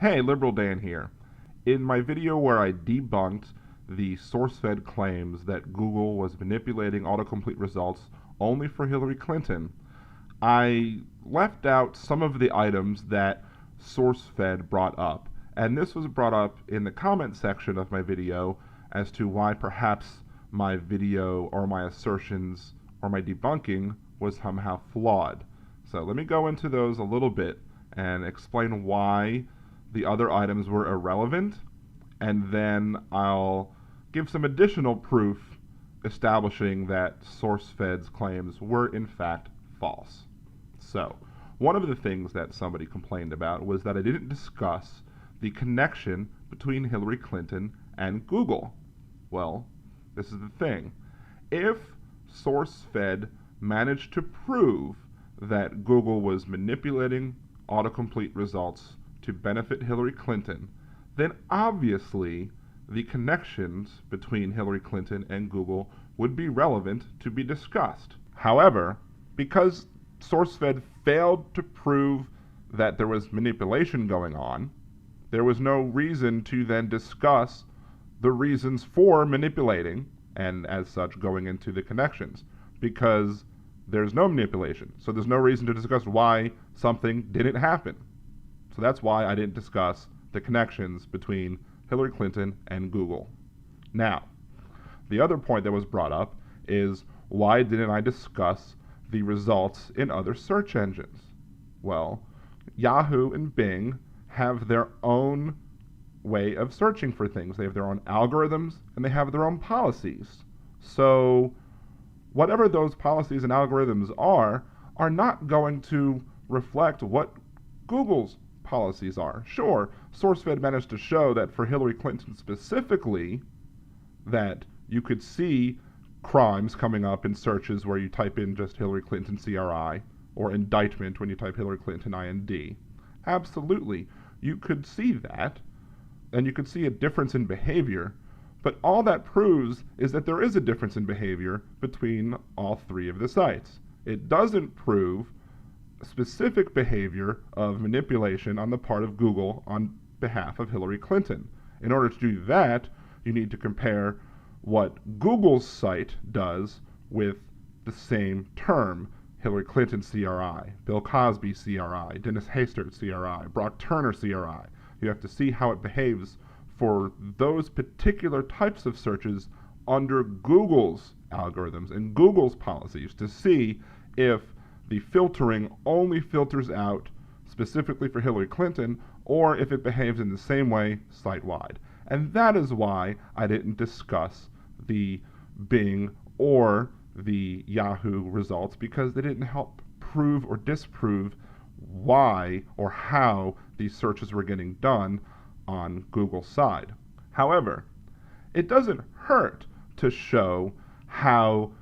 Hey, Liberal Dan here. In my video where I debunked the SourceFed claims that Google was manipulating autocomplete results only for Hillary Clinton, I left out some of the items that SourceFed brought up. And this was brought up in the comment section of my video as to why perhaps my video or my assertions or my debunking was somehow flawed. So let me go into those a little bit and explain why the other items were irrelevant, and then I'll give some additional proof establishing that SourceFed's claims were in fact false. So, one of the things that somebody complained about was that I didn't discuss the connection between Hillary Clinton and Google. Well, this is the thing. If SourceFed managed to prove that Google was manipulating autocomplete results to benefit Hillary Clinton, then obviously the connections between Hillary Clinton and Google would be relevant to be discussed. However, because SourceFed failed to prove that there was manipulation going on, there was no reason to then discuss the reasons for manipulating, and as such going into the connections, because there's no manipulation. So there's no reason to discuss why something didn't happen. So that's why I didn't discuss the connections between Hillary Clinton and Google. Now, the other point that was brought up is, why didn't I discuss the results in other search engines? Well, Yahoo and Bing have their own way of searching for things. They have their own algorithms and they have their own policies. So whatever those policies and algorithms are not going to reflect what Google's policies are. Sure, SourceFed managed to show that for Hillary Clinton specifically, that you could see crimes coming up in searches where you type in just Hillary Clinton CRI, or indictment when you type Hillary Clinton IND. Absolutely, you could see that, and you could see a difference in behavior, but all that proves is that there is a difference in behavior between all three of the sites. It doesn't prove specific behavior of manipulation on the part of Google on behalf of Hillary Clinton. In order to do that, you need to compare what Google's site does with the same term: Hillary Clinton CRI, Bill Cosby CRI, Dennis Hastert CRI, Brock Turner CRI. You have to see how it behaves for those particular types of searches under Google's algorithms and Google's policies to see if the filtering only filters out specifically for Hillary Clinton, or if it behaves in the same way site-wide. And that is why I didn't discuss the Bing or the Yahoo results, because they didn't help prove or disprove why or how these searches were getting done on Google's side. However, it doesn't hurt to show how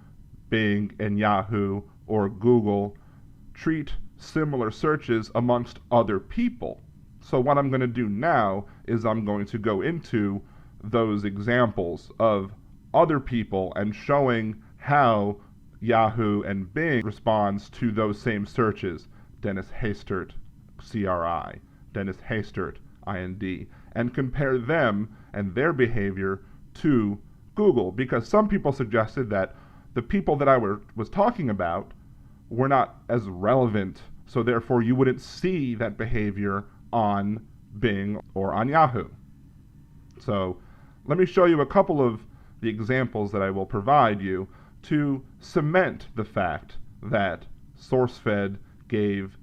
Bing and Yahoo or Google treat similar searches amongst other people. So what I'm going to do now is I'm going to go into those examples of other people and showing how Yahoo and Bing responds to those same searches: Dennis Hastert CRI, Dennis Hastert IND, and compare them and their behavior to Google, because some people suggested that the people that I was talking about were not as relevant, so therefore you wouldn't see that behavior on Bing or on Yahoo. So let me show you a couple of the examples that I will provide you to cement the fact that SourceFed gave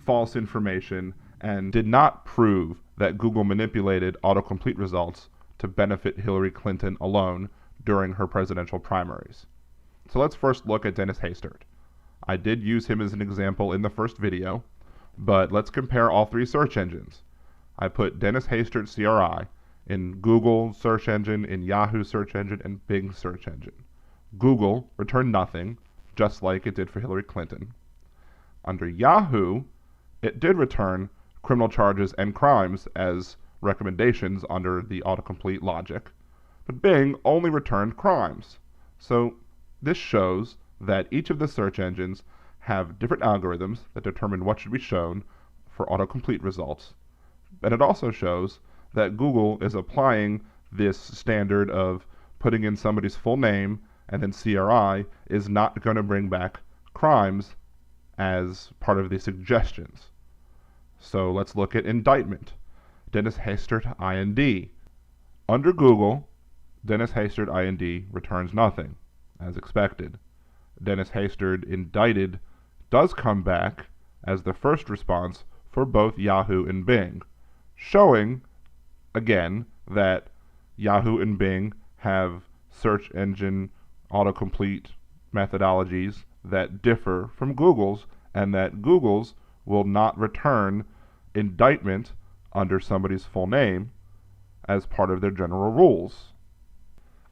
false information and did not prove that Google manipulated autocomplete results to benefit Hillary Clinton alone during her presidential primaries. So let's first look at Dennis Hastert. I did use him as an example in the first video, but let's compare all three search engines. I put Dennis Hastert CRI in Google search engine, in Yahoo search engine, and Bing search engine. Google returned nothing, just like it did for Hillary Clinton. Under Yahoo, it did return criminal charges and crimes as recommendations under the autocomplete logic, but Bing only returned crimes. So this shows that each of the search engines have different algorithms that determine what should be shown for autocomplete results. And it also shows that Google is applying this standard of putting in somebody's full name and then CRI is not going to bring back crimes as part of the suggestions. So let's look at indictment. Dennis Hastert, IND. Under Google, Dennis Hastert, IND returns nothing, as expected. Dennis Hastert indicted does come back as the first response for both Yahoo and Bing, showing, again, that Yahoo and Bing have search engine autocomplete methodologies that differ from Google's, and that Google's will not return indictment under somebody's full name as part of their general rules.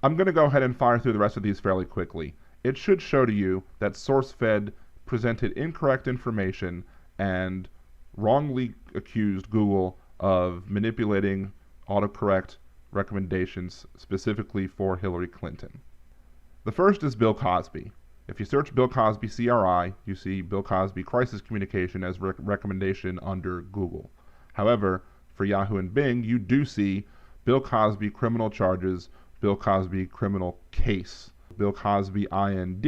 I'm going to go ahead and fire through the rest of these fairly quickly. It should show to you that SourceFed presented incorrect information and wrongly accused Google of manipulating autocorrect recommendations specifically for Hillary Clinton. The first is Bill Cosby. If you search Bill Cosby CRI, you see Bill Cosby crisis communication as recommendation under Google. However, for Yahoo and Bing, you do see Bill Cosby criminal charges, Bill Cosby criminal case. Bill Cosby IND,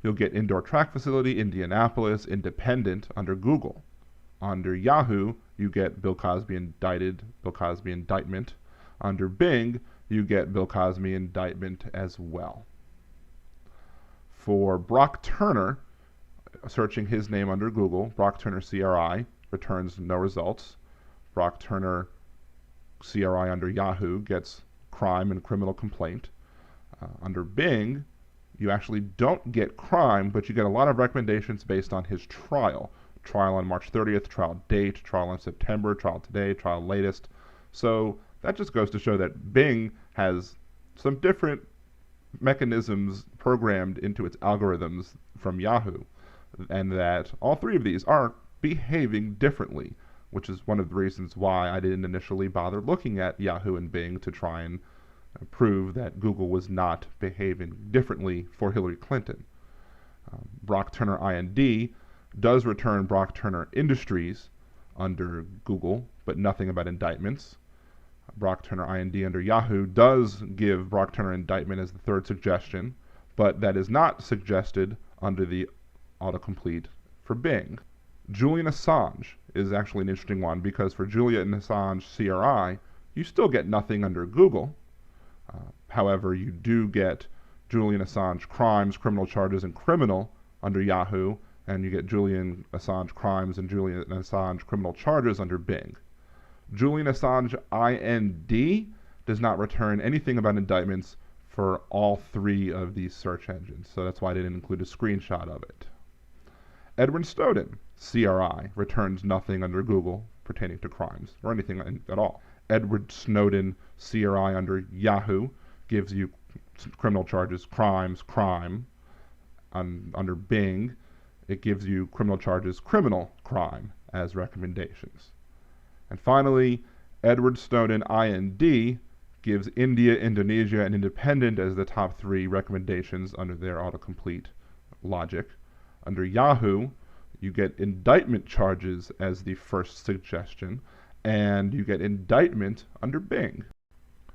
you'll get indoor track facility, Indianapolis, independent under Google. Under Yahoo, you get Bill Cosby indicted, Bill Cosby indictment. Under Bing, you get Bill Cosby indictment as well. For Brock Turner, searching his name under Google, Brock Turner CRI returns no results. Brock Turner CRI under Yahoo gets crime and criminal complaint. Under Bing, you actually don't get crime, but you get a lot of recommendations based on his trial. Trial on March 30th, trial date, trial in September, trial today, trial latest. So that just goes to show that Bing has some different mechanisms programmed into its algorithms from Yahoo, and that all three of these are behaving differently, which is one of the reasons why I didn't initially bother looking at Yahoo and Bing to try and prove that Google was not behaving differently for Hillary Clinton. Brock Turner IND does return Brock Turner Industries under Google, but nothing about indictments. Brock Turner IND under Yahoo does give Brock Turner indictment as the third suggestion, but that is not suggested under the autocomplete for Bing. Julian Assange is actually an interesting one because for Julian Assange CRI, you still get nothing under Google. However, you do get Julian Assange crimes, criminal charges, and criminal under Yahoo, and you get Julian Assange crimes and Julian Assange criminal charges under Bing. Julian Assange IND does not return anything about indictments for all three of these search engines, so that's why I didn't include a screenshot of it. Edward Snowden CRI returns nothing under Google pertaining to crimes or anything at all. Edward Snowden CRI under Yahoo gives you criminal charges, crimes, crime. Under Bing, it gives you criminal charges, criminal, crime as recommendations. And finally, Edward Snowden IND gives India, Indonesia, and independent as the top three recommendations under their autocomplete logic. Under Yahoo, you get indictment charges as the first suggestion, and you get indictment under Bing.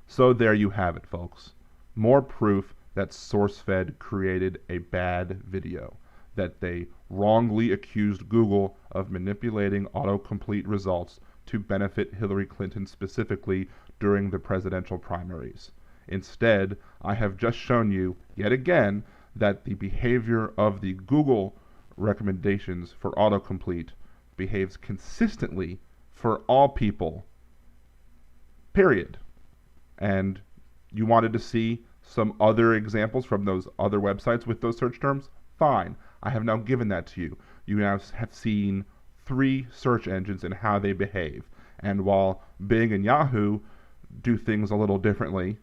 So there you have it, folks. More proof that SourceFed created a bad video, that they wrongly accused Google of manipulating autocomplete results to benefit Hillary Clinton specifically during the presidential primaries. Instead, I have just shown you, yet again, that the behavior of the Google recommendations for autocomplete behaves consistently for all people, period. And you wanted to see some other examples from those other websites with those search terms? Fine. I have now given that to you. You now have seen three search engines and how they behave. And while Bing and Yahoo do things a little differently,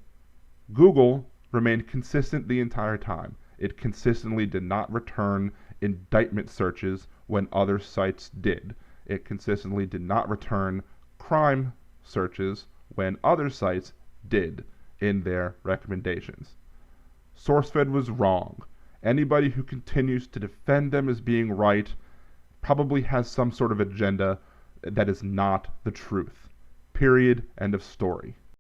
Google remained consistent the entire time. It consistently did not return indictment searches when other sites did. It consistently did not return crime searches when other sites did in their recommendations. SourceFed was wrong. Anybody who continues to defend them as being right probably has some sort of agenda That is not the truth. Period. End of story.